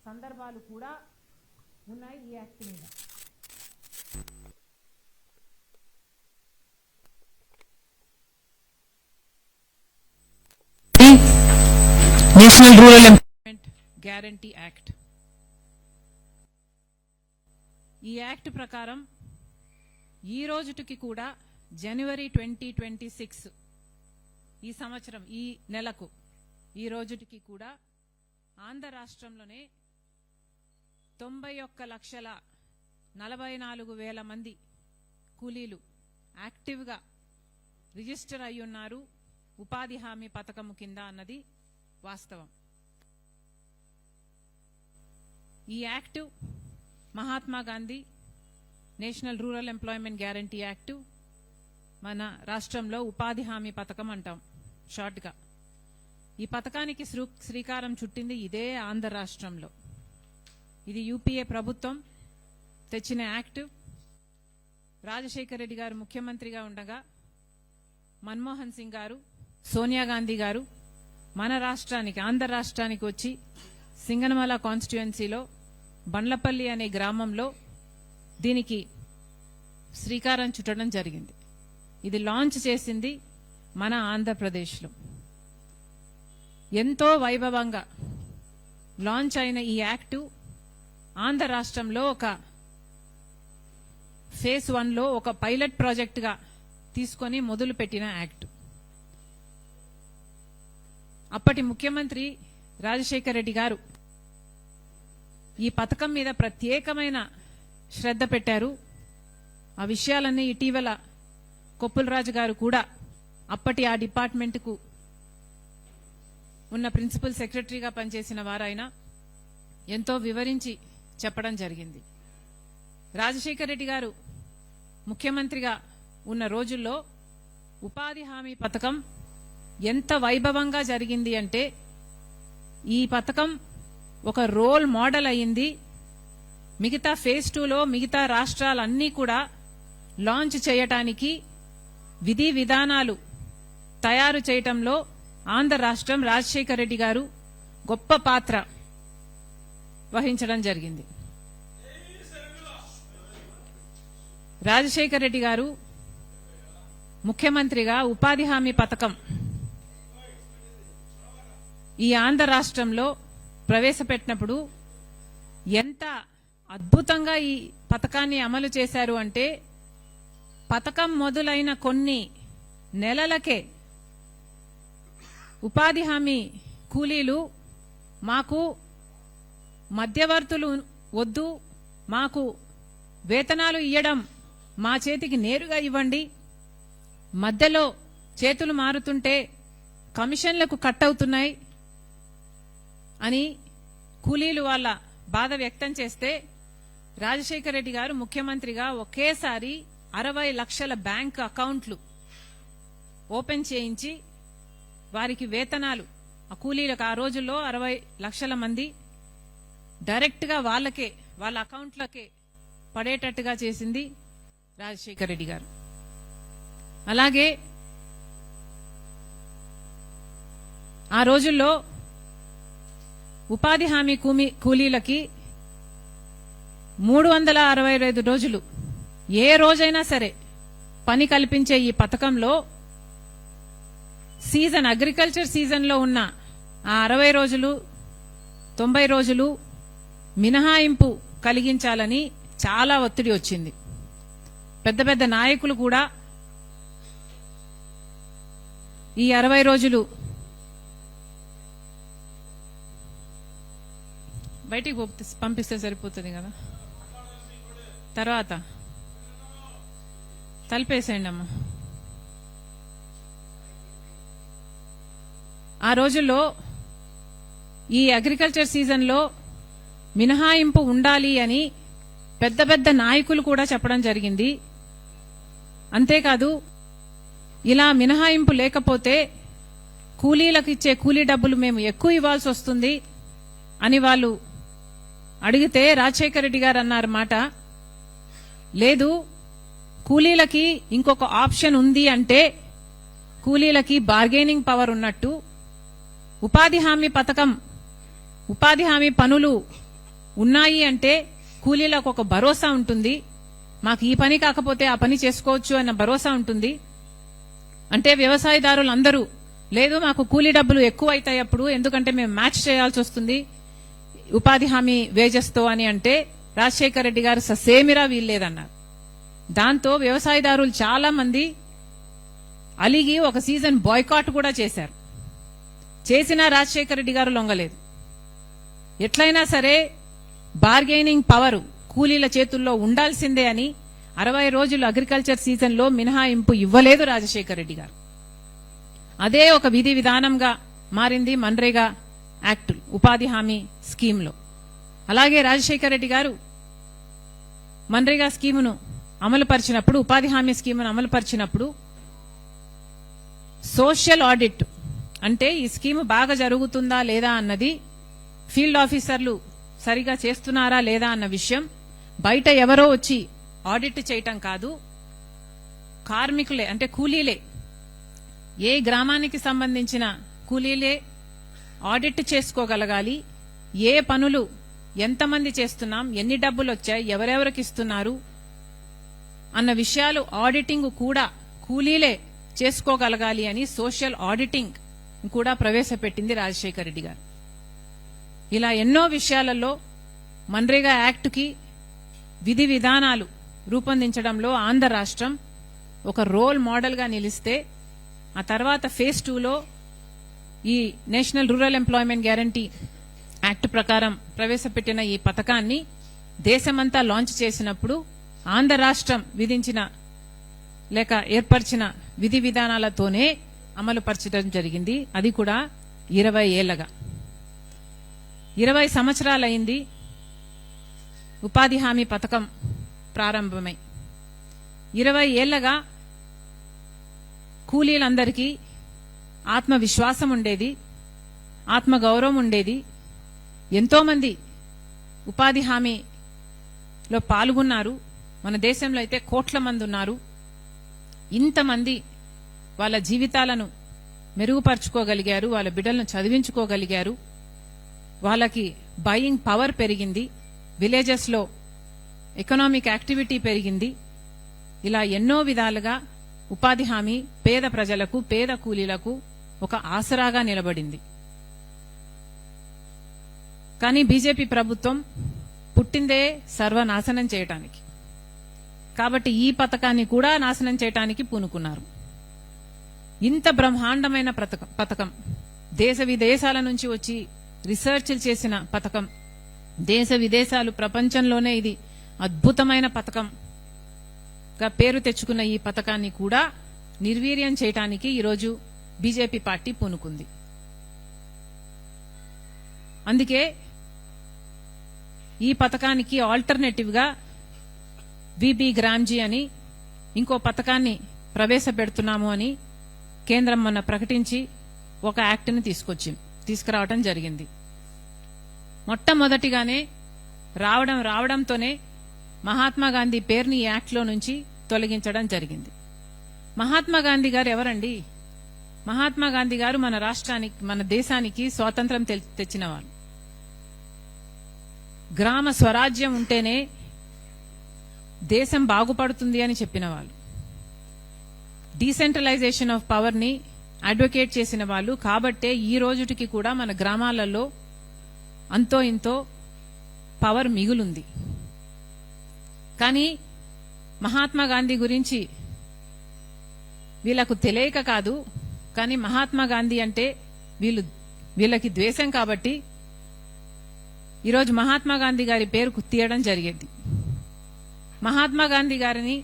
సందర్భాలు కూడా ఉన్నాయి ఈ యాక్ట్ మీద. National Rural Employment Guarantee act. ఈ యాక్ట్ ప్రకారం ఈ రోజుటికి కూడా జనవరి 2026 ఈ సంవత్సరం ఈ నెలకు ఈ రోజుటికి కూడా ఆంధ్ర రాష్ట్రంలోనే 91,44,000 మంది కూలీలు యాక్టివ్గా రిజిస్టర్ అయి ఉన్నారు ఉపాధి హామీ పథకం కింద అన్నది వాస్తవం. ఈ act Mahatma Gandhi National Rural Employment Guarantee act మన రాష్ట్రంలో ఉపాధి హామీ పథకం అంటాం షార్ట్గా. ఈ పథకానికి శ్రీకారం చుట్టింది ఇదే ఆంధ్ర రాష్ట్రంలో. ఇది యూపీఏ ప్రభుత్వం తెచ్చిన యాక్ట్. రాజశేఖర రెడ్డి గారు ముఖ్యమంత్రిగా ఉండగా మన్మోహన్ సింగ్ గారు, సోనియా గాంధీ గారు మన రాష్ట్రానికి ఆంధ్ర రాష్ట్రానికి వచ్చి సింగనమల కాన్స్టిట్యుయెన్సీలో బండ్లపల్లి అనే గ్రామంలో దీనికి శ్రీకారం చుట్టడం జరిగింది. ఇది లాంచ్ చేసింది మన ఆంధ్రప్రదేశ్లో. ఎంతో వైభవంగా లాంచ్ అయిన ఈ యాక్టు ఆంధ్ర రాష్ట్రంలో ఒక ఫేజ్ 1లో ఒక పైలట్ ప్రాజెక్టుగా తీసుకొని మొదలుపెట్టిన యాక్ట్. అప్పటి ముఖ్యమంత్రి రాజశేఖర రెడ్డి గారు ఈ పథకం మీద ప్రత్యేకమైన శ్రద్ధ పెట్టారు. ఆ విషయాలన్నీ ఇటీవల కొప్పుల రాజు గారు కూడా అప్పటి ఆ డిపార్ట్మెంట్కు ఉన్న ప్రిన్సిపల్ సెక్రటరీగా పనిచేసిన వారైన ఎంతో వివరించి చెప్పడం జరిగింది. రాజశేఖర రెడ్డి గారు ముఖ్యమంత్రిగా ఉన్న రోజుల్లో ఉపాధి హామీ పథకం ఎంత వైభవంగా జరిగింది అంటే ఈ పథకం ఒక రోల్ మోడల్ అయింది. మిగతా ఫేజ్ 2లో మిగతా రాష్ట్రాలన్నీ కూడా లాంచ్ చేయటానికి విధి విధానాలు తయారు చేయటంలో ఆంధ్ర రాష్ట్రం రాజశేఖర రెడ్డి గారు గొప్ప పాత్ర వహించడం జరిగింది. రాజశేఖర రెడ్డి గారు ముఖ్యమంత్రిగా ఉపాధి హామీ పథకం ఈ ఆంధ్ర రాష్ట్రంలో ప్రవేశపెట్టినప్పుడు ఎంత అద్భుతంగా ఈ పథకాన్ని అమలు చేశారు అంటే పథకం మొదలైన కొన్ని నెలలకే ఉపాధి హామీ కూలీలు మాకు మధ్యవర్తులు వద్దు, మాకు వేతనాలు ఇవ్వడం మా చేతికి నేరుగా ఇవ్వండి, మధ్యలో చేతులు మారుతుంటే కమిషన్లకు కట్ అవుతున్నాయి అని కూలీలు వాళ్ళ బాధ వ్యక్తం చేస్తే రాజశేఖర రెడ్డి గారు ముఖ్యమంత్రిగా ఒకేసారి 60 లక్షల బ్యాంక్ అకౌంట్లు ఓపెన్ చేయించి వారికి వేతనాలు ఆ కూలీలకు ఆ రోజుల్లో 60 లక్షల మంది డైరెక్ట్ గా వాళ్ళకే వాళ్ళ అకౌంట్లకే పడేటట్టుగా చేసింది రాజశేఖర రెడ్డి గారు. అలాగే ఆ రోజుల్లో ఉపాధి హామీ కూలీలకి 365 రోజులు ఏ రోజైనా సరే పని కల్పించే ఈ పథకంలో సీజన్ అగ్రికల్చర్ సీజన్లో ఉన్న ఆ 60 రోజులు 90 రోజులు మినహాయింపు కలిగించాలని చాలా ఒత్తిడి వచ్చింది. పెద్ద పెద్ద నాయకులు కూడా ఈ 60 రోజులు బయటికి పంపిస్తే సరిపోతుంది కదా, తర్వాత తలిపేసేయండి అమ్మ. ఆ రోజుల్లో ఈ అగ్రికల్చర్ సీజన్లో మినహాయింపు ఉండాలి అని పెద్ద పెద్ద నాయకులు కూడా చెప్పడం జరిగింది. అంతేకాదు ఇలా మినహాయింపు లేకపోతే కూలీలకు ఇచ్చే కూలీ డబ్బులు మేము ఎక్కువ ఇవ్వాల్సి వస్తుంది అని వాళ్ళు అడిగితే రాజశేఖర రెడ్డి గారు అన్నారు మాట, లేదు కూలీలకి ఇంకొక ఆప్షన్ ఉంది అంటే కూలీలకి బార్గెనింగ్ పవర్ ఉన్నట్టు ఉపాధి హామీ పథకం ఉపాధి హామీ పనులు ఉన్నాయి అంటే కూలీలకు ఒక భరోసా ఉంటుంది, మాకు ఈ పని కాకపోతే ఆ పని చేసుకోవచ్చు అన్న భరోసా ఉంటుంది. అంటే వ్యవసాయదారులందరూ లేదు మాకు కూలీ డబ్బులు ఎక్కువ అవుతాయి అప్పుడు, ఎందుకంటే మేము మ్యాచ్ చేయాల్సి వస్తుంది ఉపాధి హామీ వేజెస్ తో అని అంటే రాజశేఖర రెడ్డి గారు ససేమిరా వీల్లేదన్నారు. దాంతో వ్యవసాయదారులు చాలా మంది అలిగి ఒక సీజన్ బాయ్కాట్ కూడా చేశారు. చేసినా రాజశేఖర రెడ్డి గారు లొంగలేదు. ఎట్లయినా సరే బార్గెనింగ్ పవర్ కూలీల చేతుల్లో ఉండాల్సిందే అని 60 రోజులు అగ్రికల్చర్ సీజన్ లో మినహాయింపు ఇవ్వలేదు రాజశేఖర రెడ్డి గారు. అదే ఒక విధి విధానంగా మారింది మన్రేగా యాక్ట్ ఉపాధి హామీ స్కీమ్ లో. అలాగే రాజశేఖర రెడ్డి గారు మన్రేగా స్కీమును అమలుపరిచినప్పుడు, ఉపాధి హామీ స్కీమును అమలుపరిచినప్పుడు సోషల్ ఆడిట్ అంటే ఈ స్కీమ్ బాగా జరుగుతుందా లేదా అన్నది, ఫీల్డ్ ఆఫీసర్లు సరిగా చేస్తున్నారా లేదా అన్న విషయం బయట ఎవరో వచ్చి ఆడిట్ చేయటం కాదు, కార్మికులే అంటే కూలీలే, ఏ గ్రామానికి సంబంధించిన కూలీలే ఆడిట్ చేసుకోగలగాలి. ఏ పనులు ఎంతమంది చేస్తున్నాం, ఎన్ని డబ్బులు వచ్చాయి, ఎవరెవరికి ఇస్తున్నారు అన్న విషయాలు ఆడిటింగ్ కూడా కూలీలే చేసుకోగలగాలి అని సోషల్ ఆడిటింగ్ కూడా ప్రవేశపెట్టింది రాజశేఖర రెడ్డి గారు. ఇలా ఎన్నో విషయాలలో మన్రేగా యాక్ట్ కి విధి విధానాలు రూపొందించడంలో ఆంధ్ర రాష్ట్రం ఒక రోల్ మోడల్ గా నిలిస్తే, ఆ తర్వాత ఫేజ్ 2లో ఈ national Rural Employment Guarantee act ప్రకారం ప్రవేశపెట్టిన ఈ పథకాన్ని దేశమంతా లాంచ్ చేసినప్పుడు ఆంధ్ర రాష్ట్రం విధించిన లేక ఏర్పరిచిన విధి విధానాలతోనే అమలు పరచడం జరిగింది. అది కూడా 20 ఏళ్లగా. 20 సంవత్సరాలైంది ఉపాధి హామీ పథకం ప్రారంభమై. 20 ఏళ్లగా కూలీలందరికీ ఆత్మవిశ్వాసం ఉండేది, ఆత్మగౌరవం ఉండేది. ఎంతో మంది ఉపాధి హామీలో పాల్గొన్నారు. మన దేశంలో అయితే కోట్ల మంది ఉన్నారు. ఇంతమంది వాళ్ళ జీవితాలను మెరుగుపరుచుకోగలిగారు, వాళ్ళ బిడ్డలను చదివించుకోగలిగారు, వాళ్ళకి బయింగ్ పవర్ పెరిగింది, విలేజెస్ లో ఎకనామిక్ యాక్టివిటీ పెరిగింది. ఇలా ఎన్నో విధాలుగా ఉపాధి హామీ పేద ప్రజలకు, పేద కూలీలకు ఒక ఆసరాగా నిలబడింది. కానీ బీజేపీ ప్రభుత్వం పుట్టిందే సర్వనాశనం చేయటానికి, కాబట్టి ఈ పథకాన్ని కూడా నాశనం చేయటానికి పూనుకున్నారు. ఇంత బ్రహ్మాండమైన పథకం, దేశ విదేశాల నుంచి వచ్చి రీసెర్చ్లు చేసిన పథకం, దేశ విదేశాలు ప్రపంచంలోనే ఇది అద్భుతమైన పథకంగా పేరు తెచ్చుకున్న ఈ పథకాన్ని కూడా నిర్వీర్యం చేయటానికి ఈరోజు బీజేపీ పార్టీ పూనుకుంది. అందుకే ఈ పథకానికి ఆల్టర్నేటివ్ గా విబి గ్రామ్జీ అని ఇంకో పథకాన్ని ప్రవేశపెడుతున్నాము అని కేంద్రం మొన్న ప్రకటించి ఒక యాక్ట్ని తీసుకురావడం జరిగింది. మొట్టమొదటిగానే రావడంతోనే మహాత్మా గాంధీ పేరుని ఈ యాక్ట్లో నుంచి తొలగించడం జరిగింది. మహాత్మా గాంధీ గారు ఎవరండి? మహాత్మా గాంధీ గారు మన రాష్ట్రానికి, మన దేశానికి స్వాతంత్రం తెచ్చినవారు. గ్రామ స్వరాజ్యం ఉంటేనే దేశం బాగుపడుతుంది అని చెప్పిన వాళ్ళు. డీసెంట్రలైజేషన్ ఆఫ్ పవర్ ని అడ్వకేట్ చేసిన వాళ్ళు. కాబట్టే ఈ రోజుటికి కూడా మన గ్రామాలలో అంతో ఇంతో పవర్ మిగులుంది. కానీ మహాత్మా గాంధీ గురించి వీళ్లకు తెలియక కాదు, కానీ మహాత్మా గాంధీ అంటే వీళ్ళకి ద్వేషం కాబట్టి ఈరోజు మహాత్మా గాంధీ గారి పేరు తీయడం జరిగేది. మహాత్మా గాంధీ గారిని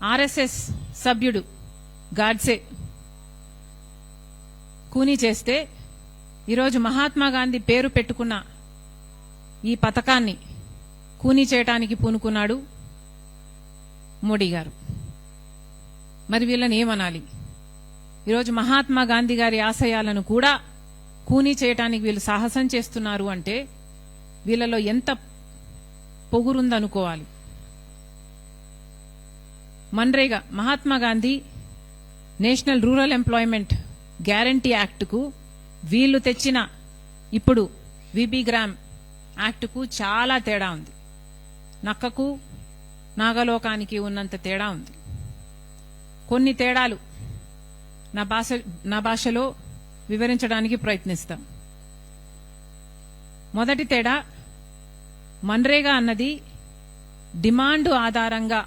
ఆర్ఎస్ఎస్ సభ్యుడు గాడ్సే కూనీ చేస్తే ఈరోజు మహాత్మా గాంధీ పేరు పెట్టుకున్న ఈ పథకాన్ని కూనీ చేయటానికి పూనుకున్నాడు మోడీ గారు. మరి వీళ్ళని ఏమనాలి? ఈరోజు మహాత్మా గాంధీ గారి ఆశయాలను కూడా కూనీ చేయటానికి వీళ్ళు సాహసం చేస్తున్నారు అంటే వీళ్ళలో ఎంత పొగురుందనుకోవాలి. MNREGA, Mahatma Gandhi National Rural Employment Guarantee Act కు వీళ్లు తెచ్చిన ఇప్పుడు విబి గ్రామ్ యాక్టుకు చాలా తేడా ఉంది. నక్కకు నాగలోకానికి ఉన్నంత తేడా ఉంది. కొన్ని తేడాలు నా భాషలో వివరించడానికి ప్రయత్నిస్తాం. మొదటి తేడా, మన్రేగా అన్నది డిమాండ్ ఆధారంగా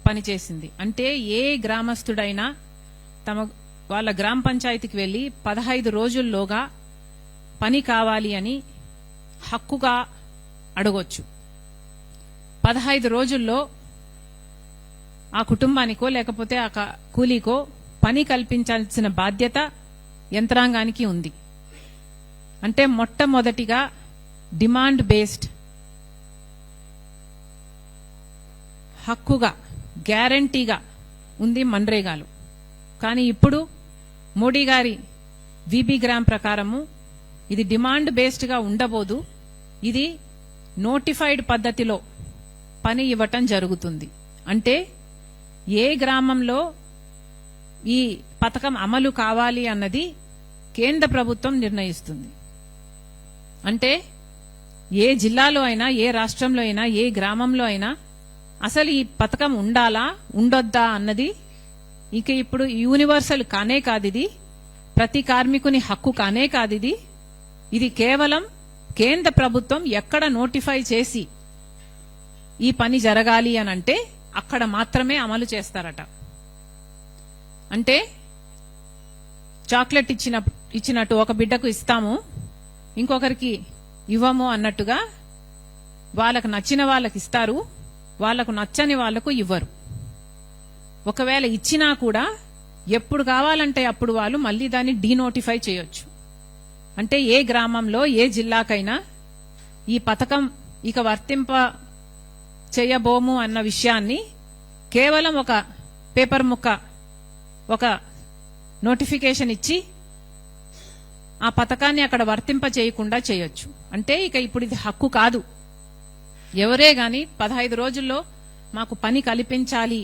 పనిచేసింది. అంటే ఏ గ్రామస్తుడైనా వాళ్ళ గ్రామ పంచాయతీకి వెళ్లి 15 రోజుల్లోగా పని కావాలి అని హక్కుగా అడగొచ్చు. 15 రోజుల్లో ఆ కుటుంబానికో లేకపోతే ఆ కూలీకో పని కల్పించాల్సిన బాధ్యత యంత్రాంగానికి ఉంది. అంటే మొట్టమొదటిగా డిమాండ్ బేస్డ్ హక్కుగా గ్యారంటీగా ఉంది మన్రేగాలో. కానీ ఇప్పుడు మోడీ గారి విబి గ్రామ్ ప్రకారము ఇది డిమాండ్ బేస్డ్ గా ఉండబోదు, ఇది నోటిఫైడ్ పద్ధతిలో పని ఇవ్వటం జరుగుతుంది. అంటే ఏ గ్రామంలో ఈ పథకం అమలు కావాలి అన్నది కేంద్ర ప్రభుత్వం నిర్ణయిస్తుంది. అంటే ఏ జిల్లాలో అయినా, ఏ రాష్ట్రంలో అయినా, ఏ గ్రామంలో అయినా అసలు ఈ పథకం ఉండాలా ఉండొద్దా అన్నది ఇక ఇప్పుడు యూనివర్సల్ కానే కాదు, ఇది ప్రతి కార్మికుని హక్కు కానే కాదు. ఇది కేవలం కేంద్ర ప్రభుత్వం ఎక్కడ నోటిఫై చేసి ఈ పని జరగాలి అని అంటే అక్కడ మాత్రమే అమలు చేస్తారట. అంటే చాక్లెట్ ఇచ్చినట్టు ఒక బిడ్డకు ఇస్తాము, ఇంకొకరికి ఇవ్వము అన్నట్టుగా వాళ్ళకు నచ్చిన వాళ్ళకి ఇస్తారు, వాళ్లకు నచ్చని వాళ్లకు ఇవ్వరు. ఒకవేళ ఇచ్చినా కూడా ఎప్పుడు కావాలంటే అప్పుడు వాళ్ళు మళ్లీ దాన్ని డీనోటిఫై చేయొచ్చు. అంటే ఏ గ్రామంలో ఏ జిల్లాకైనా ఈ పథకం ఇక వర్తింప చేయబోము అన్న విషయాన్ని కేవలం ఒక పేపర్ ముక్క, ఒక నోటిఫికేషన్ ఇచ్చి ఆ పథకాన్ని అక్కడ వర్తింప చేయకుండా చేయొచ్చు. అంటే ఇక ఇప్పుడు ఇది హక్కు కాదు. ఎవరే గాని 15 రోజుల్లో మాకు పని కల్పించాలి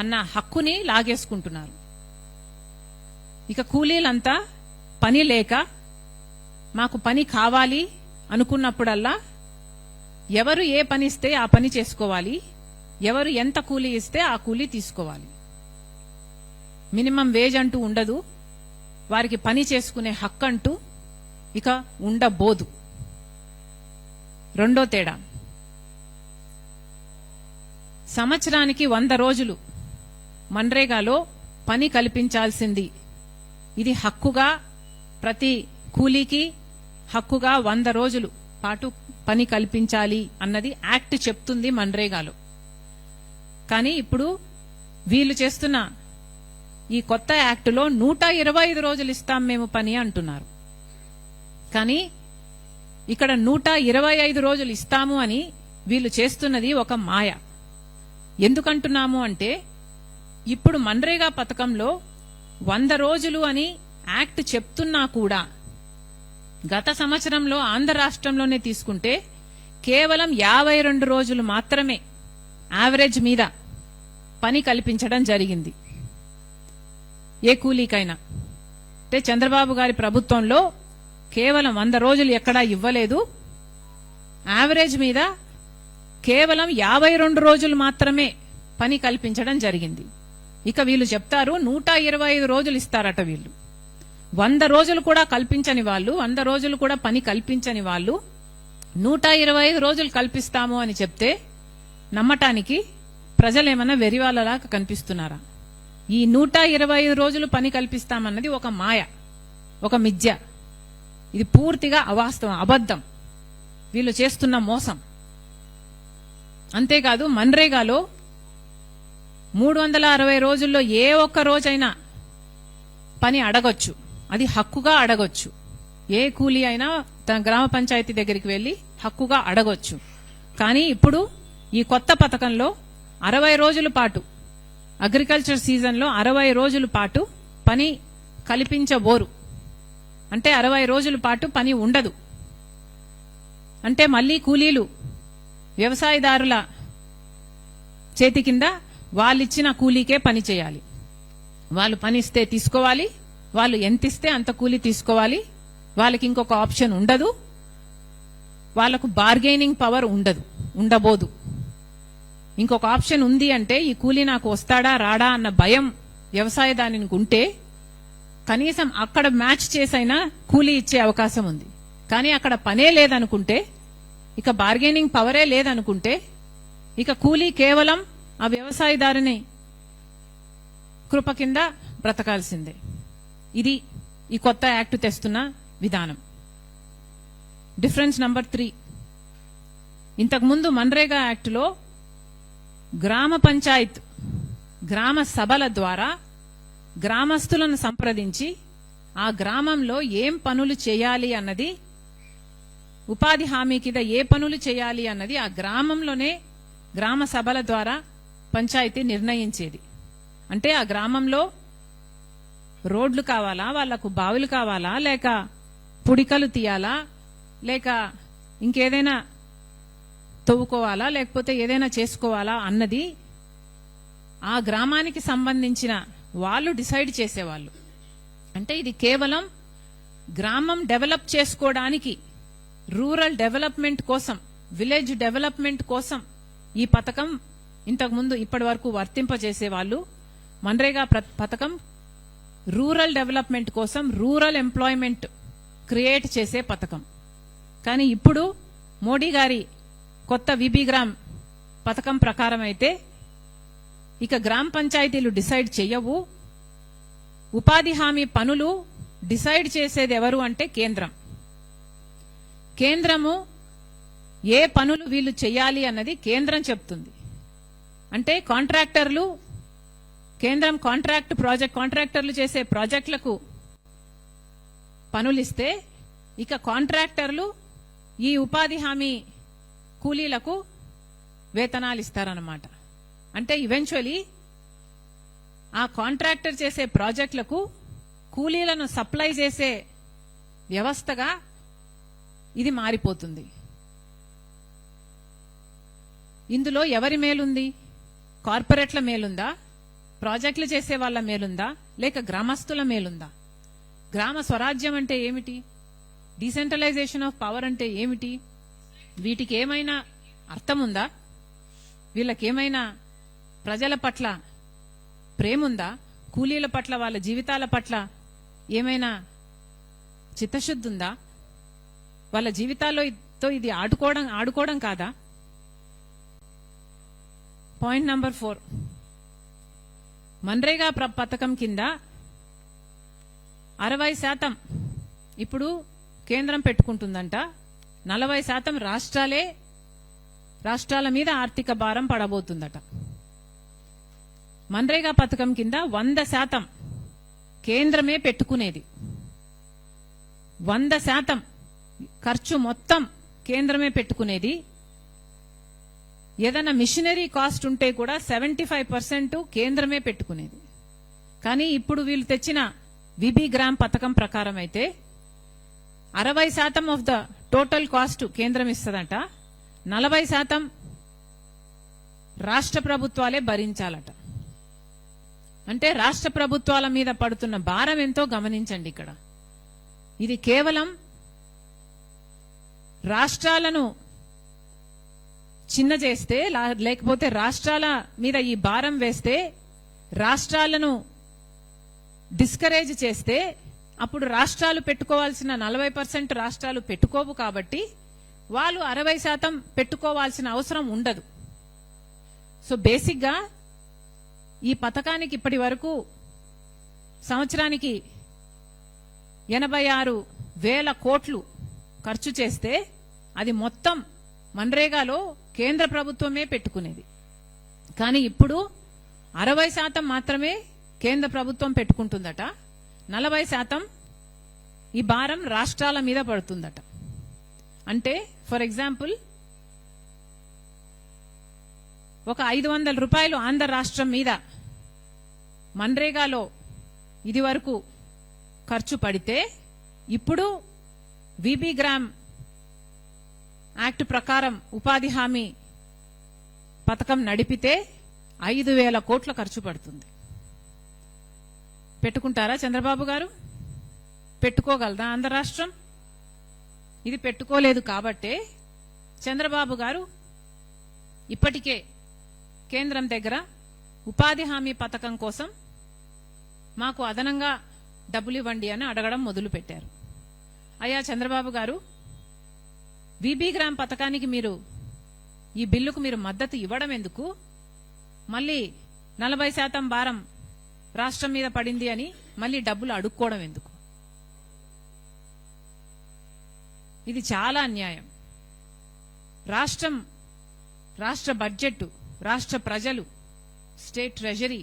అన్న హక్కుని లాగేసుకుంటున్నారు. ఇక కూలీలంతా పని లేక మాకు పని కావాలి అనుకున్నప్పుడల్లా ఎవరు ఏ పని ఇస్తే ఆ పని చేసుకోవాలి, ఎవరు ఎంత కూలీ ఇస్తే ఆ కూలీ తీసుకోవాలి. మినిమం వేజ్ అంటూ ఉండదు, వారికి పని చేసుకునే హక్కు అంటూ ఇక ఉండబోదు. రెండో తేడా, సంవత్సరానికి 100 రోజులు మన్రేగాలో పని కల్పించాల్సింది. ఇది హక్కుగా, ప్రతి కూలీకి హక్కుగా 100 రోజులు పాటు పని కల్పించాలి అన్నది యాక్ట్ చెప్తుంది మన్రేగాలో. కానీ ఇప్పుడు వీళ్ళు చేస్తున్న ఈ కొత్త యాక్టులో 125 రోజులు ఇస్తాం మేము పని అంటున్నారు. కానీ ఇక్కడ 125 రోజులు ఇస్తాము అని వీళ్ళు చేస్తున్నది ఒక మాయ. ఎందుకంటున్నాము అంటే ఇప్పుడు మన్రేగా పథకంలో 100 రోజులు అని యాక్ట్ చెప్తున్నా కూడా గత సంవత్సరంలో ఆంధ్ర రాష్ట్రంలోనే తీసుకుంటే కేవలం 52 రోజులు మాత్రమే యావరేజ్ మీద పని కల్పించడం జరిగింది ఏ కూలీకైనా. అంటే చంద్రబాబు గారి ప్రభుత్వంలో కేవలం 100 రోజులు ఎక్కడా ఇవ్వలేదు, యావరేజ్ మీద కేవలం 52 రోజులు మాత్రమే పని కల్పించడం జరిగింది. ఇక వీళ్ళు చెప్తారు 125 రోజులు ఇస్తారట. వీళ్ళు 100 రోజులు కూడా కల్పించని వాళ్ళు, 100 రోజులు కూడా పని కల్పించని వాళ్ళు 125 రోజులు కల్పిస్తాము అని చెప్తే నమ్మటానికి ప్రజలేమన్నా వెరివాళ్ళలా కనిపిస్తున్నారా? ఈ 125 రోజులు పని కల్పిస్తామన్నది ఒక మాయ, ఒక మిథ్య. ఇది పూర్తిగా అవాస్తవం, అబద్ధం, వీళ్ళు చేస్తున్న మోసం. అంతేకాదు మన్రేగాలో 360 రోజుల్లో ఏ ఒక్క రోజైనా పని అడగొచ్చు, అది హక్కుగా అడగొచ్చు. ఏ కూలీ అయినా తన గ్రామ పంచాయతీ దగ్గరికి వెళ్లి హక్కుగా అడగొచ్చు. కానీ ఇప్పుడు ఈ కొత్త పథకంలో 60 రోజుల పాటు, అగ్రికల్చర్ సీజన్లో 60 రోజుల పాటు పని కల్పించబోరు. అంటే 60 రోజుల పాటు పని ఉండదు. అంటే మళ్లీ కూలీలు వ్యవసాయదారుల చేతి కింద వాళ్ళిచ్చిన కూలీకే పని చేయాలి. వాళ్ళు పని ఇస్తే తీసుకోవాలి, వాళ్ళు ఎంత ఇస్తే అంత కూలీ తీసుకోవాలి, వాళ్ళకి ఇంకొక ఆప్షన్ ఉండదు. వాళ్లకు బార్గెనింగ్ పవర్ ఉండబోదు. ఇంకొక ఆప్షన్ ఉంది అంటే ఈ కూలీ నాకు వస్తాడా రాడా అన్న భయం వ్యవసాయదానికి ఉంటే కనీసం అక్కడ మ్యాచ్ చేసైనా కూలీ ఇచ్చే అవకాశం ఉంది. కానీ అక్కడ పనే లేదనుకుంటే, ఇక బార్గెనింగ్ పవరే లేదనుకుంటే, ఇక కూలీ కేవలం ఆ వ్యవసాయదారుని కృప కింద బ్రతకాల్సిందే. ఇది ఈ కొత్త యాక్ట్ తెస్తున్న విధానం. డిఫరెన్స్ నంబర్ 3, ఇంతకుముందు మన్రేగా యాక్టులో గ్రామ పంచాయత్ గ్రామ సభల ద్వారా గ్రామస్తులను సంప్రదించి ఆ గ్రామంలో ఏం పనులు చేయాలి అన్నది, ఉపాధి హామీ కింద ఏ పనులు చేయాలి అన్నది ఆ గ్రామంలోనే గ్రామ సభల ద్వారా పంచాయతీ నిర్ణయించేది. అంటే ఆ గ్రామంలో రోడ్లు కావాలా, వాళ్లకు బావులు కావాలా, లేక పుడికలు తీయాలా, లేక ఇంకేదైనా తవ్వుకోవాలా, లేకపోతే ఏదైనా చేసుకోవాలా అన్నది ఆ గ్రామానికి సంబంధించిన వాళ్ళు డిసైడ్ చేసేవాళ్ళు. అంటే ఇది కేవలం గ్రామం డెవలప్ చేసుకోవడానికి, రూరల్ డెవలప్మెంట్ కోసం, విలేజ్ డెవలప్మెంట్ కోసం ఈ పథకం ఇంతకుముందు ఇప్పటి వరకు వర్తింపజేసేవాళ్ళు. మన్రేగా పథకం రూరల్ డెవలప్మెంట్ కోసం, రూరల్ ఎంప్లాయ్మెంట్ క్రియేట్ చేసే పథకం. కానీ ఇప్పుడు మోడీ గారి కొత్త విబి గ్రామ్ పథకం ప్రకారం అయితే ఇక గ్రామ పంచాయతీలు డిసైడ్ చెయ్యవు. ఉపాధి హామీ పనులు డిసైడ్ చేసేది ఎవరు అంటే కేంద్రం. కేంద్రము ఏ పనులు వీళ్ళు చెయ్యాలి అన్నది కేంద్రం చెప్తుంది. అంటే కాంట్రాక్టర్లు, కేంద్రం కాంట్రాక్టర్లు చేసే ప్రాజెక్టులకు పనులిస్తే ఇక కాంట్రాక్టర్లు ఈ ఉపాధి హామీ కూలీలకు వేతనాలు ఇస్తారన్నమాట. అంటే ఈవెన్చువలీ ఆ కాంట్రాక్టర్ చేసే ప్రాజెక్టులకు కూలీలను సప్లై చేసే వ్యవస్థగా ఇది మారిపోతుంది. ఇందులో ఎవరి మేలుంది? కార్పొరేట్ల మేలుందా, ప్రాజెక్టులు చేసే వాళ్ళ మేలుందా, లేక గ్రామస్తుల మేలుందా? గ్రామ స్వరాజ్యం అంటే ఏమిటి? డీసెంట్రలైజేషన్ ఆఫ్ పవర్ అంటే ఏమిటి? వీటికి ఏమైనా అర్థం ఉందా? వీళ్ళకేమైనా ప్రజల పట్ల ప్రేముందా? కూలీల పట్ల, వాళ్ళ జీవితాల పట్ల ఏమైనా చిత్తశుద్ధి ఉందా? వాళ్ళ జీవితాల్లో ఇది ఆడుకోవడం కాదా? పాయింట్ నంబర్ 4, మన్రేగా పథకం కింద 60% ఇప్పుడు కేంద్రం పెట్టుకుంటుందంట, 40% రాష్ట్రాల మీద ఆర్థిక భారం పడబోతుందట. మన్రేగా పథకం కింద 100% కేంద్రమే పెట్టుకునేది. 100% ఖర్చు మొత్తం కేంద్రమే పెట్టుకునేది. ఏదైనా మిషనరీ కాస్ట్ ఉంటే కూడా 75% కేంద్రమే పెట్టుకునేది. కానీ ఇప్పుడు వీళ్ళు తెచ్చిన విబి గ్రామ్ పథకం ప్రకారం అయితే 60% ఆఫ్ ద టోటల్ కాస్ట్ కేంద్రం ఇస్తుందట, 40% రాష్ట్ర ప్రభుత్వాలే భరించాలట. అంటే రాష్ట్ర ప్రభుత్వాల మీద పడుతున్న భారం ఎంతో గమనించండి. ఇక్కడ ఇది కేవలం రాష్ట్రాలను చిన్న చేస్తే, లేకపోతే రాష్ట్రాల మీద ఈ భారం వేస్తే, రాష్ట్రాలను డిస్కరేజ్ చేస్తే అప్పుడు రాష్ట్రాలు పెట్టుకోవాల్సిన 40% రాష్ట్రాలు పెట్టుకోవు. కాబట్టి వాళ్ళు 60% పెట్టుకోవాల్సిన అవసరం ఉండదు. సో బేసిక్ గా ఈ పథకానికి ఇప్పటి వరకు సంవత్సరానికి 86,000 కోట్లు ఖర్చు చేస్తే అది మొత్తం మన్రేగాలో కేంద్ర ప్రభుత్వమే పెట్టుకునేది. కానీ ఇప్పుడు 60% మాత్రమే కేంద్ర ప్రభుత్వం పెట్టుకుంటుందట, 40% ఈ భారం రాష్ట్రాల మీద పడుతుందట. అంటే ఫర్ ఎగ్జాంపుల్ ఒక 500 రూపాయలు ఆంధ్ర రాష్ట్రం మీద మన్రేగాలో ఇది వరకు ఖర్చు పడితే, ఇప్పుడు విబి గ్రామ్ యాక్ట్ ప్రకారం ఉపాధి హామీ పథకం నడిపితే 5,000 కోట్ల ఖర్చు పడుతుంది. పెట్టుకుంటారా చంద్రబాబు గారు? పెట్టుకోగలదా ఆంధ్ర రాష్ట్రం? ఇది పెట్టుకోలేదు కాబట్టే చంద్రబాబు గారు ఇప్పటికే కేంద్రం దగ్గర ఉపాధి హామీ పథకం కోసం మాకు అదనంగా డబ్బులు ఇవ్వండి అని అడగడం మొదలుపెట్టారు. అయ్యా చంద్రబాబు గారు, వీబీ గ్రామ్ పథకానికి మీరు ఈ బిల్లుకు మీరు మద్దతు ఇవ్వడం ఎందుకు? మళ్ళీ 40% భారం రాష్ట్రం మీద పడింది అని మళ్ళీ డబ్బులు అడుక్కోవడం ఎందుకు? ఇది చాలా అన్యాయం. రాష్ట్ర బడ్జెట్, రాష్ట్ర ప్రజలు, స్టేట్ ట్రెజరీ,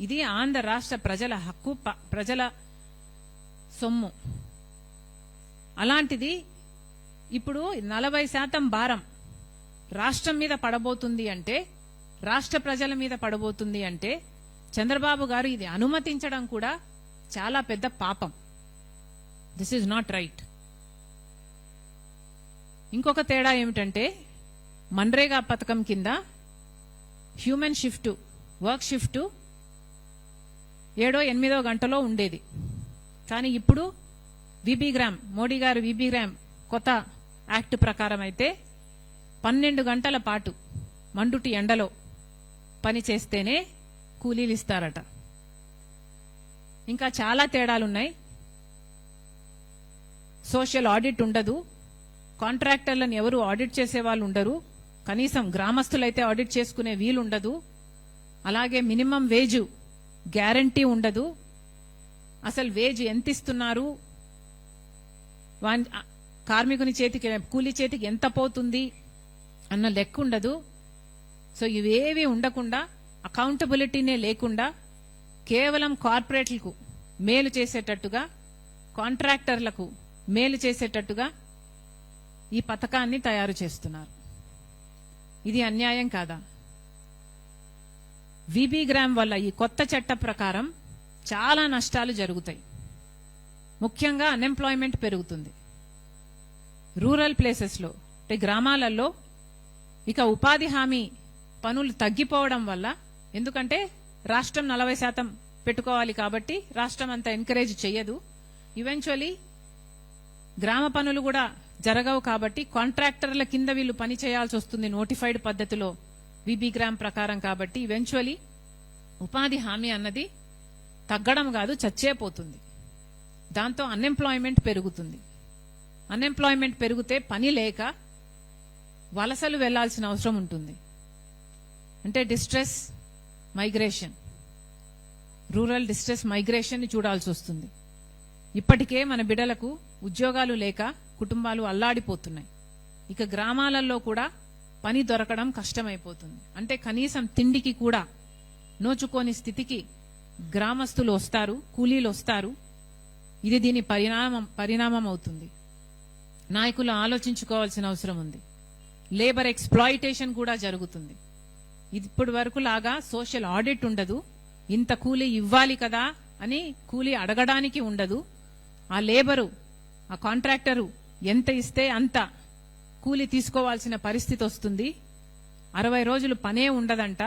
ఇది ఆంధ్ర రాష్ట్ర ప్రజల హక్కు, ప్రజల సొమ్ము. అలాంటిది ఇప్పుడు 40% భారం రాష్ట్రం మీద పడబోతుంది అంటే, రాష్ట్ర ప్రజల మీద పడబోతుంది అంటే చంద్రబాబు గారు ఇది అనుమతించడం కూడా చాలా పెద్ద పాపం. This is not right. ఇంకొక తేడా ఏమిటంటే, మన్రేగా పథకం కింద హ్యూమన్ షిఫ్ట్, వర్క్ షిఫ్ట్ 7-8 గంటలో ఉండేది. కానీ ఇప్పుడు వీబీ గ్రామ్, మోడీ గారు వీబీ గ్రామ్ కొత్త యాక్ట్ ప్రకారం అయితే 12 గంటల పాటు మండుటి ఎండలో పని చేస్తేనే కూలీలు ఇస్తారట. ఇంకా చాలా తేడాలున్నాయి. సోషల్ ఆడిట్ ఉండదు, కాంట్రాక్టర్లను ఎవరు ఆడిట్ చేసే వాళ్ళు ఉండరు, కనీసం గ్రామస్తులైతే ఆడిట్ చేసుకునే వీలుండదు. అలాగే మినిమం వేజ్ గ్యారంటీ ఉండదు. అసలు వేజ్ ఎంత ఇస్తున్నారు, కార్మికుని చేతికి, కూలీ చేతికి ఎంత పోతుంది అన్న లెక్క ఉండదు. సో ఇవేవి ఉండకుండా, అకౌంటబిలిటీనే లేకుండా కేవలం కార్పొరేట్లకు మేలు చేసేటట్టుగా, కాంట్రాక్టర్లకు మేలు చేసేటట్టుగా ఈ పథకాన్ని తయారు చేస్తున్నారు. ఇది అన్యాయం కాదా? వీబీ గ్రామ్ వల్ల, ఈ కొత్త చట్ట ప్రకారం చాలా నష్టాలు జరుగుతాయి. ముఖ్యంగా అన్ఎంప్లాయ్మెంట్ పెరుగుతుంది. రూరల్ ప్లేసెస్లో, అంటే గ్రామాలలో ఇక ఉపాధి హామీ పనులు తగ్గిపోవడం వల్ల, ఎందుకంటే రాష్ట్రం 40% పెట్టుకోవాలి కాబట్టి రాష్ట్రం అంతా ఎంకరేజ్ చేయదు. ఈవెన్చువలీ గ్రామ పనులు కూడా జరగవు కాబట్టి కాంట్రాక్టర్ల కింద వీళ్ళు పని చేయాల్సి వస్తుంది నోటిఫైడ్ పద్ధతిలో వీబీ గ్రామ్ ప్రకారం. కాబట్టి ఈవెన్చువలీ ఉపాధి హామీ అన్నది తగ్గడం కాదు, చచ్చేపోతుంది. దాంతో అన్ఎంప్లాయ్మెంట్ పెరుగుతుంది. అన్ఎంప్లాయ్మెంట్ పెరిగితే పని లేక వలసలు వెళ్లాల్సిన అవసరం ఉంటుంది. అంటే distress migration, rural distress migration ని చూడాల్సి వస్తుంది. ఇప్పటికే మన బిడ్డలకు ఉద్యోగాలు లేక కుటుంబాలు అల్లాడిపోతున్నాయి. ఇక గ్రామాలలో కూడా పని దొరకడం కష్టమైపోతుంది. అంటే కనీసం తిండికి కూడా నోచుకోని స్థితికి గ్రామస్తులు వస్తారు, కూలీలు వస్తారు. ఇది దీని పరిణామం అవుతుంది. నాయకులు ఆలోచించుకోవాల్సిన అవసరం ఉంది. లేబర్ ఎక్స్‌ప్లాయిటేషన్ కూడా జరుగుతుంది. ఇప్పటి వరకు లాగా సోషల్ ఆడిట్ ఉండదు. ఇంత కూలీ ఇవ్వాలి కదా అని కూలీ అడగడానికి ఉండదు. ఆ లేబరు, ఆ కాంట్రాక్టరు ఎంత ఇస్తే అంత కూలీ తీసుకోవాల్సిన పరిస్థితి వస్తుంది. 60 రోజులు పనే ఉండదంట.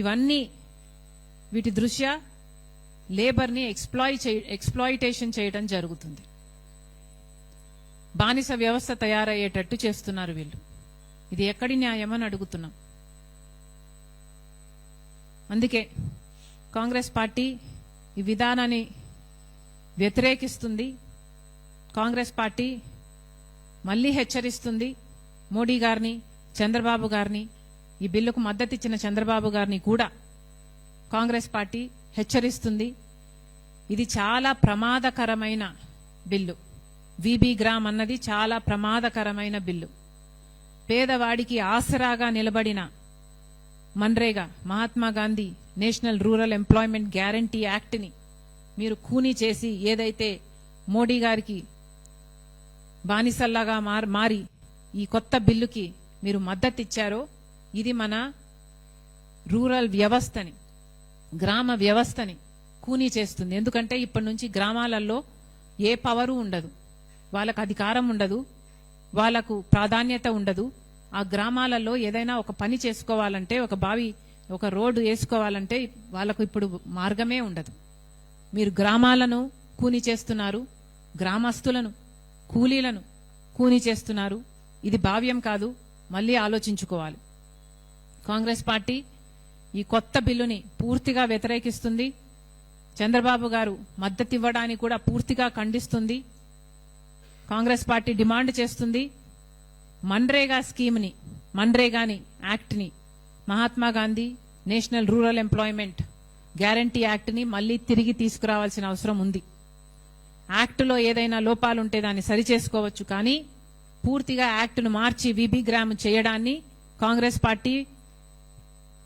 ఇవన్నీ వీటి దృష్ట్యా లేబర్ని ఎక్స్‌ప్లాయిటేషన్ చేయడం జరుగుతుంది. బానిస వ్యవస్థ తయారయ్యేటట్టు చేస్తున్నారు వీళ్ళు. ఇది ఎక్కడి న్యాయం అని అడుగుతున్నాం. అందుకే కాంగ్రెస్ పార్టీ ఈ విధానాన్ని వ్యతిరేకిస్తుంది. కాంగ్రెస్ పార్టీ మళ్లీ హెచ్చరిస్తుంది మోడీ గారిని, చంద్రబాబు గారిని, ఈ బిల్లుకు మద్దతిచ్చిన చంద్రబాబు గారిని కూడా కాంగ్రెస్ పార్టీ హెచ్చరిస్తుంది. ఇది చాలా ప్రమాదకరమైన బిల్లు. వీబీ గ్రామ్ అన్నది చాలా ప్రమాదకరమైన బిల్లు. పేదవాడికి ఆసరాగా నిలబడిన MNREGA, Mahatma Gandhi National Rural Employment Guarantee act ని మీరు ఖూనీ చేసి, ఏదైతే మోడీ గారికి బానిసల్లాగా మారి ఈ కొత్త బిల్లుకి మీరు మద్దతిచ్చారో, ఇది మన రూరల్ వ్యవస్థని, గ్రామ వ్యవస్థని ఖూనీ చేస్తుంది. ఎందుకంటే ఇప్పటి నుంచి గ్రామాలలో ఏ పవరు ఉండదు, వాళ్ళకు అధికారం ఉండదు, వాళ్లకు ప్రాధాన్యత ఉండదు. ఆ గ్రామాలలో ఏదైనా ఒక పని చేసుకోవాలంటే, ఒక బావి, ఒక రోడ్డు వేసుకోవాలంటే వాళ్లకు ఇప్పుడు మార్గమే ఉండదు. మీరు గ్రామాలను ఖూనీ చేస్తున్నారు, గ్రామస్తులను, కూలీలను ఖూనీ చేస్తున్నారు. ఇది భావ్యం కాదు, మళ్ళీ ఆలోచించుకోవాలి. కాంగ్రెస్ పార్టీ ఈ కొత్త బిల్లుని పూర్తిగా వ్యతిరేకిస్తుంది. చంద్రబాబు గారు మద్దతు ఇవ్వడానికి కూడా పూర్తిగా ఖండిస్తుంది. కాంగ్రెస్ పార్టీ డిమాండ్ చేస్తుంది మన్రేగా స్కీమ్ని, మన్రేగాని యాక్ట్ని, Mahatma Gandhi National Rural Employment Guarantee యాక్ట్ని మళ్లీ తిరిగి తీసుకురావాల్సిన అవసరం ఉంది. యాక్టులో ఏదైనా లోపాలుంటే దాన్ని సరిచేసుకోవచ్చు, కానీ పూర్తిగా యాక్టును మార్చి విబి గ్రామ్ చేయడాన్ని కాంగ్రెస్ పార్టీ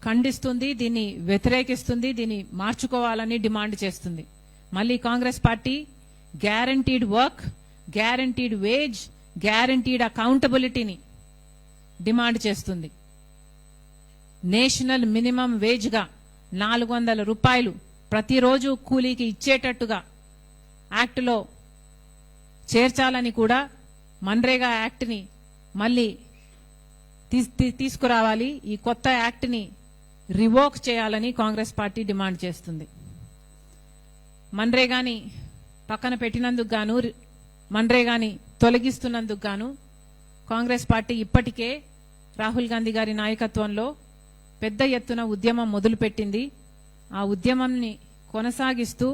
ఖండిస్తుంది, దీన్ని వ్యతిరేకిస్తుంది, దీన్ని మార్చుకోవాలని డిమాండ్ చేస్తుంది. మళ్ళీ Congress party guaranteed work, guaranteed wage, guaranteed అకౌంటబిలిటీని డిమాండ్ చేస్తుంది. నేషనల్ మినిమం వేజ్ గా 400 రూపాయలు ప్రతిరోజు కూలీకి ఇచ్చేటట్టుగా యాక్టులో చేర్చాలని కూడా మన్రేగా యాక్ట్ని మళ్ళీ తీసుకురావాలి. ఈ కొత్త యాక్ట్ని రివోక్ చేయాలని కాంగ్రెస్ పార్టీ డిమాండ్ చేస్తుంది. మన్రేగాని పక్కన పెట్టినందుకు గాను, మన్రేగాని తొలగిస్తున్నందుకు గాను కాంగ్రెస్ పార్టీ ఇప్పటికే రాహుల్ గాంధీ గారి నాయకత్వంలో పెద్ద ఎత్తున ఉద్యమం మొదలుపెట్టింది. ఆ ఉద్యమాన్ని కొనసాగిస్తూ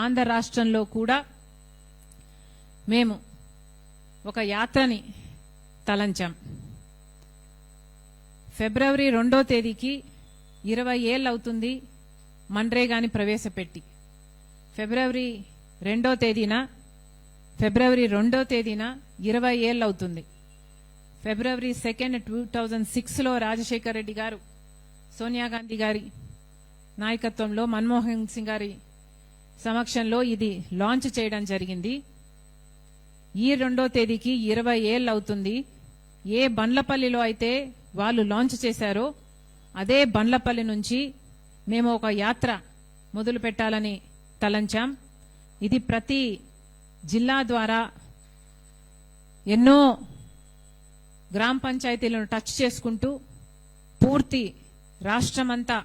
ఆంధ్ర రాష్ట్రంలో కూడా మేము ఒక యాత్రని తలంచాం. ఫిబ్రవరి 2వ తేదీకి 20 ఏళ్ళు అవుతుంది మన్రేగాని ప్రవేశపెట్టి. ఫిబ్రవరి 2వ తేదీన 20 ఏళ్ళు అవుతుంది. ఫిబ్రవరి 2, 2006లో రాజశేఖర్ రెడ్డి గారు, సోనియా గాంధీ గారి నాయకత్వంలో, మన్మోహన్ సింగ్ గారి సమక్షంలో ఇది లాంచ్ చేయడం జరిగింది. ఈ 2వ తేదీకి 20 ఏళ్ళు అవుతుంది. ఏ బండ్లపల్లిలో అయితే వాళ్ళు లాంచ్ చేశారో అదే బండ్లపల్లి నుంచి మేము ఒక యాత్ర మొదలు పెట్టాలని తలంచాం. ఇది ప్రతి జిల్లా ద్వారా ఎన్నో గ్రామ పంచాయతీలను టచ్ చేసుకుంటూ పూర్తి రాష్ట్రమంతా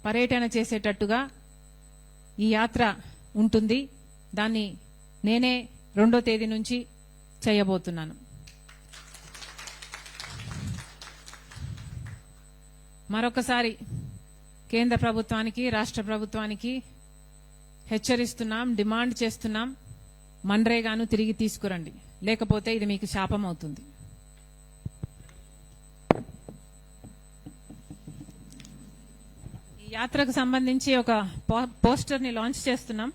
పర్యటన చేసేటట్టుగా ఈ యాత్ర ఉంటుంది. దాన్ని నేనే 2వ తేదీ నుంచి చేయబోతున్నాను. మరొకసారి కేంద్ర ప్రభుత్వానికి, రాష్ట్ర ప్రభుత్వానికి హెచ్చరిస్తున్నాం, డిమాండ్ చేస్తున్నాం, మన్రేగాను తిరిగి తీసుకురండి, లేకపోతే ఇది మీకు శాపం అవుతుంది. ఈ యాత్రకు సంబంధించి ఒక పోస్టర్ ని లాంచ్ చేస్తున్నాం.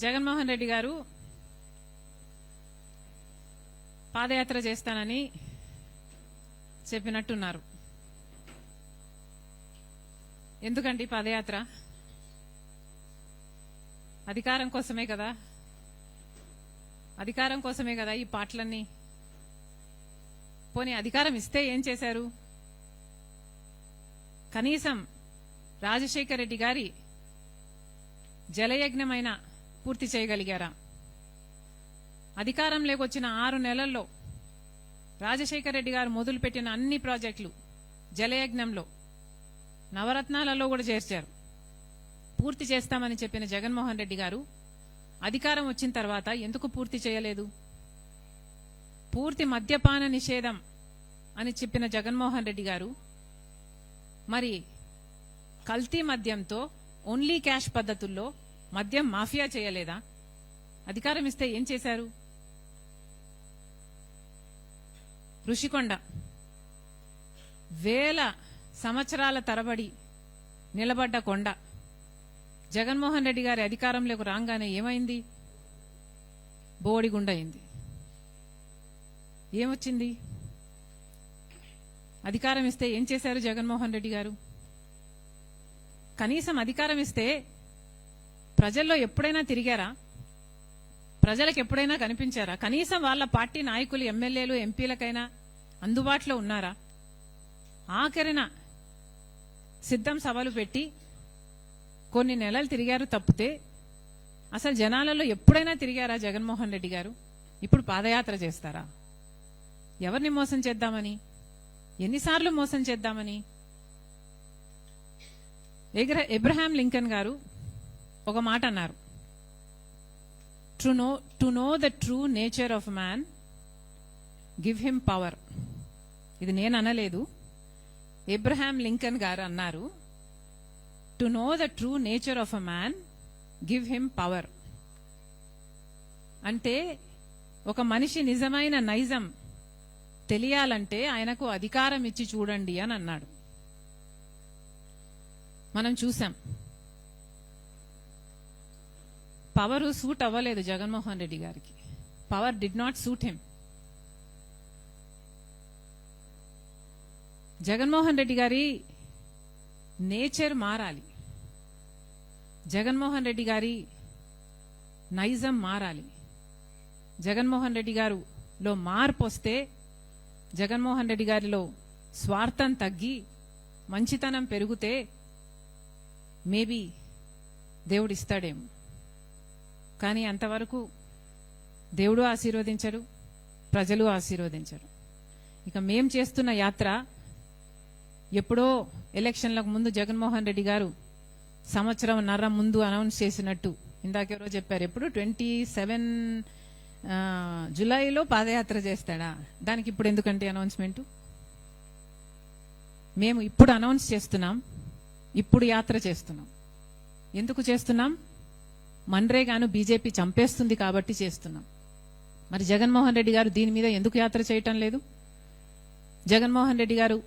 జగన్మోహన్ రెడ్డి గారు పాదయాత్ర చేస్తానని చెప్పినట్టున్నారు. ఎందుకండి పాదయాత్ర? అధికారం కోసమే కదా, అధికారం కోసమే కదా ఈ పాటలన్నీ. పోనీ అధికారం ఇస్తే ఏం చేశారు? కనీసం రాజశేఖర రెడ్డి గారి జలయజ్ఞమైన పూర్తి చేయగలిగారా? అధికారంలోకి వచ్చిన 6 నెలల్లో రాజశేఖర రెడ్డి గారు మొదలుపెట్టిన అన్ని ప్రాజెక్టులు జలయజ్ఞంలో నవరత్నాలలో కూడా చేర్చారు. పూర్తి చేస్తామని చెప్పిన జగన్మోహన్ రెడ్డి గారు అధికారం వచ్చిన తర్వాత ఎందుకు పూర్తి చేయలేదు? పూర్తి మద్యపాన నిషేధం అని చెప్పిన జగన్మోహన్ రెడ్డి గారు మరి కల్తీ మద్యంతో ఓన్లీ క్యాష్ పద్ధతుల్లో మద్యం మాఫియా చేయలేదా? అధికారం ఇస్తే ఏం చేశారు? ఋషికొండ వేల సంవత్సరాల తరబడి నిలబడ్డ కొండ జగన్మోహన్ రెడ్డి గారి అధికారంలోకి రాగానే ఏమైంది? బోడిగుండ అయింది. ఏమొచ్చింది? అధికారం ఇస్తే ఏం చేశారు జగన్మోహన్ రెడ్డి గారు? కనీసం అధికారం ఇస్తే ప్రజల్లో ఎప్పుడైనా తిరిగారా? ప్రజలకు ఎప్పుడైనా కనిపించారా? కనీసం వాళ్ళ పార్టీ నాయకులు, ఎమ్మెల్యేలు, ఎంపీలకైనా అందుబాటులో ఉన్నారా? ఆఖరిన సిద్ధం సభలు పెట్టి కొన్ని నెలలు తిరిగారు తప్పితే అసలు జనాలలో ఎప్పుడైనా తిరిగారా జగన్మోహన్ రెడ్డి గారు? ఇప్పుడు పాదయాత్ర చేస్తారా? ఎవరిని మోసం చేద్దామని? ఎన్నిసార్లు మోసం చేద్దామని? ఎబ్రహాం లింకన్ గారు ఒక మాట అన్నారు, to know the true nature of man give him power. ఇది నేను అనలేదు, ఎబ్రహాం లింకన్ గారు అన్నారు. To know the true nature of a man give him power. అంటే ఒక మనిషి నిజమైన నైజం తెలియాలంటే ఆయనకు అధికారం ఇచ్చి చూడండి అని అన్నాడు. మనం చూసాం, పవర్ సూట్ అవ్వలేదు జగన్మోహన్ రెడ్డి గారికి. Power did not suit him. Jaganmohan Reddy గారి నేచర్ మారాలి, జగన్మోహన్ రెడ్డి గారి నైజం మారాలి. జగన్మోహన్ రెడ్డి గారిలో మార్పు వస్తే, జగన్మోహన్ రెడ్డి గారిలో స్వార్థం తగ్గి మంచితనం పెరిగితే మేబీ దేవుడు ఇస్తాడేమో. కానీ అంతవరకు దేవుడు ఆశీర్వదించడు, ప్రజలు ఆశీర్వదించరు. ఇక మేం చేస్తున్న యాత్ర ఎప్పుడో ఎలక్షన్లకు ముందు జగన్మోహన్ రెడ్డి గారు సంవత్సరంన్నర ముందు అనౌన్స్ చేసినట్టు, ఇందాకెవరో చెప్పారు, ఎప్పుడు 27 జులైలో పాదయాత్ర చేస్తాడా? దానికి ఇప్పుడు ఎందుకంటే అనౌన్స్మెంట్? మేము ఇప్పుడు అనౌన్స్ చేస్తున్నాం, ఇప్పుడు యాత్ర చేస్తున్నాం. ఎందుకు చేస్తున్నాం? మన్రేగాను బీజేపీ చంపేస్తుంది కాబట్టి చేస్తున్నాం. మరి జగన్మోహన్ రెడ్డి గారు దీని మీద ఎందుకు యాత్ర చేయటం లేదు? జగన్మోహన్ రెడ్డి గారు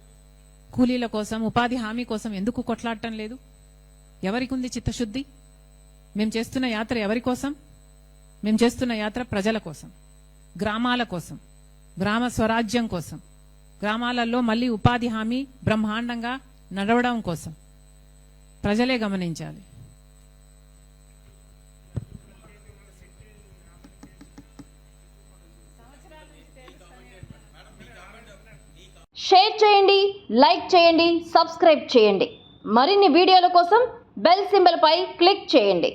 కూలీల కోసం, ఉపాధి హామీ కోసం ఎందుకు కొట్లాడటం లేదు? ఎవరికి ఉంది చిత్తశుద్ధి? మేము చేస్తున్న యాత్ర ఎవరి కోసం? మేము చేస్తున్న యాత్ర ప్రజల కోసం, గ్రామాల కోసం, గ్రామ స్వరాజ్యం కోసం, గ్రామాలలో మళ్లీ ఉపాధి హామీ బ్రహ్మాండంగా నడవడం కోసం. ప్రజలే గమనించాలి. షేర్ చేయండి, లైక్ చేయండి, సబ్స్క్రైబ్ చేయండి. మరిన్ని వీడియోల కోసం బెల్ సింబల్ పై క్లిక్ చేయండి.